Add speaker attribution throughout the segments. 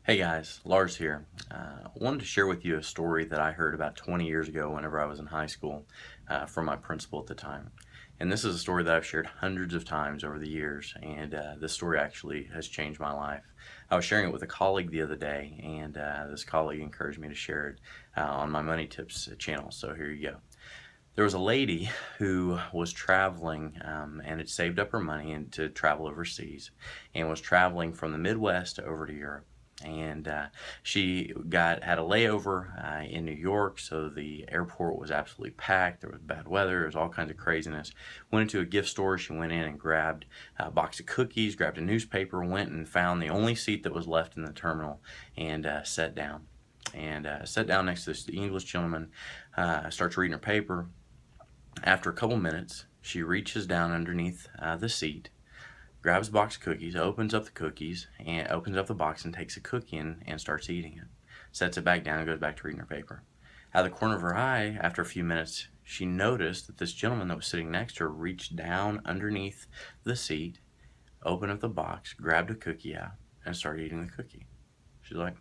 Speaker 1: Hey guys, Lars here. Wanted to share with you a story that I heard about 20 years ago whenever I was in high school from my principal at the time. And this is a story that I've shared hundreds of times over the years, and this story actually has changed my life. I was sharing it with a colleague the other day, and this colleague encouraged me to share it on my Money Tips channel, so here you go. There was a lady who was traveling and had saved up her money to travel overseas and was traveling from the Midwest over to Europe. And she had a layover in New York, so the airport was absolutely packed. There was bad weather. There was all kinds of craziness. Went into a gift store. She went in and grabbed a box of cookies, grabbed a newspaper, went and found the only seat that was left in the terminal, and sat down. And sat down next to this English gentleman, starts reading her paper. After a couple minutes, she reaches down underneath the seat, grabs a box of cookies, opens up the cookies, and opens up the box and takes a cookie and starts eating it. Sets it back down and goes back to reading her paper. Out of the corner of her eye, after a few minutes, she noticed that this gentleman that was sitting next to her reached down underneath the seat, opened up the box, grabbed a cookie out, and started eating the cookie. She's like,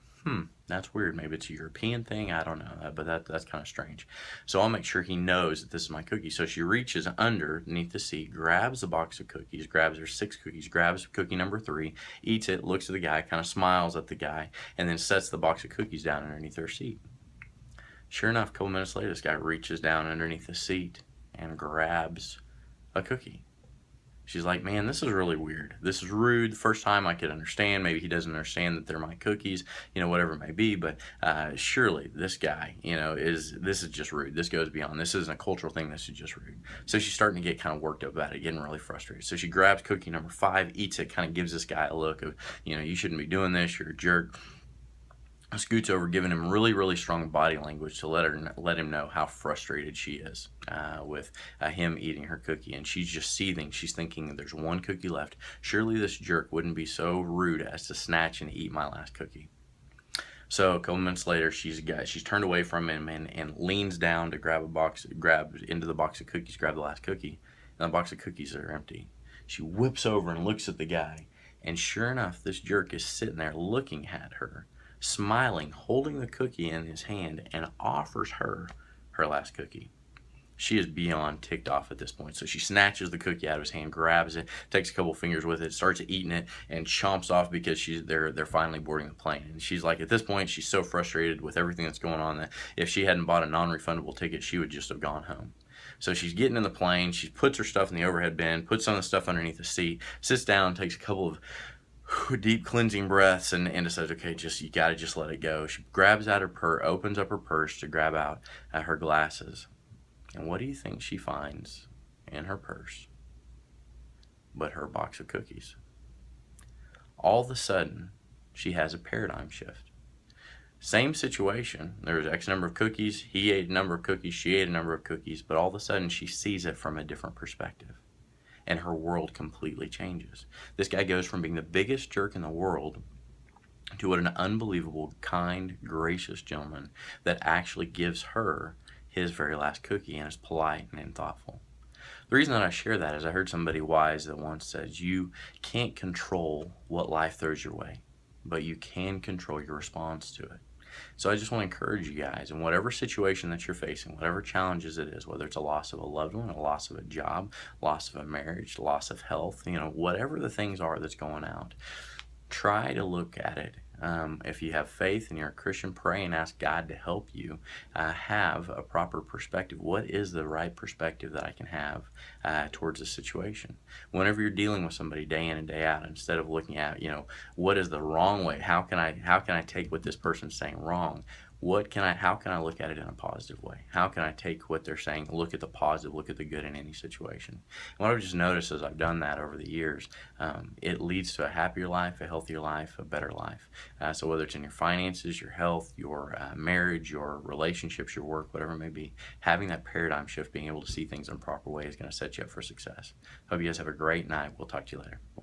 Speaker 1: that's weird. Maybe it's a European thing. I don't know, but that's kind of strange. So I'll make sure he knows that this is my cookie. So she reaches underneath the seat, grabs a box of cookies, grabs her 6 cookies, grabs cookie number 3, eats it, looks at the guy, kind of smiles at the guy, and then sets the box of cookies down underneath her seat. Sure enough, a couple minutes later, this guy reaches down underneath the seat and grabs a cookie. She's like, man, this is really weird. This is rude. The first time I could understand. Maybe he doesn't understand that they're my cookies, whatever it may be. But surely this guy, this is just rude. This goes beyond. This isn't a cultural thing. This is just rude. So she's starting to get kind of worked up about it, getting really frustrated. So she grabs cookie number 5, eats it, kind of gives this guy a look of, you shouldn't be doing this. You're a jerk. Scoots over, giving him really, really strong body language to let him know how frustrated she is with him eating her cookie. And she's just seething. She's thinking, there's one cookie left. Surely this jerk wouldn't be so rude as to snatch and eat my last cookie. So a couple minutes later, she's turned away from him and leans down to grab into the box of cookies, grab the last cookie, and the box of cookies are empty. She whips over and looks at the guy, and sure enough, this jerk is sitting there looking at her, smiling, holding the cookie in his hand, and offers her her last cookie. She is beyond ticked off at this point. So she snatches the cookie out of his hand, grabs it, takes a couple fingers with it, starts eating it, and chomps off because they're finally boarding the plane. And she's like, at this point, she's so frustrated with everything that's going on that if she hadn't bought a non-refundable ticket, she would just have gone home. So she's getting in the plane, she puts her stuff in the overhead bin, puts some of the stuff underneath the seat, sits down, takes a couple of deep cleansing breaths and decides, okay, you gotta just let it go. She grabs out her purse, opens up her purse to grab out her glasses. And what do you think she finds in her purse but her box of cookies? All of a sudden, she has a paradigm shift. Same situation. There was X number of cookies. He ate a number of cookies. She ate a number of cookies. But all of a sudden, she sees it from a different perspective. And her world completely changes. This guy goes from being the biggest jerk in the world to what an unbelievable, kind, gracious gentleman that actually gives her his very last cookie and is polite and thoughtful. The reason that I share that is I heard somebody wise that once said, you can't control what life throws your way, but you can control your response to it. So I just want to encourage you guys, in whatever situation that you're facing, whatever challenges it is, whether it's a loss of a loved one, a loss of a job, loss of a marriage, loss of health, whatever the things are that's going out, try to look at it. If you have faith and you're a Christian, pray and ask God to help you have a proper perspective. What is the right perspective that I can have towards a situation? Whenever you're dealing with somebody day in and day out, instead of looking at, what is the wrong way? How can I take what this person's saying wrong? How can I look at it in a positive way? How can I take what they're saying, look at the positive, look at the good in any situation? And what I've just noticed as I've done that over the years, it leads to a happier life, a healthier life, a better life. So whether it's in your finances, your health, your marriage, your relationships, your work, whatever it may be, having that paradigm shift, being able to see things in a proper way is going to set you up for success. Hope you guys have a great night. We'll talk to you later.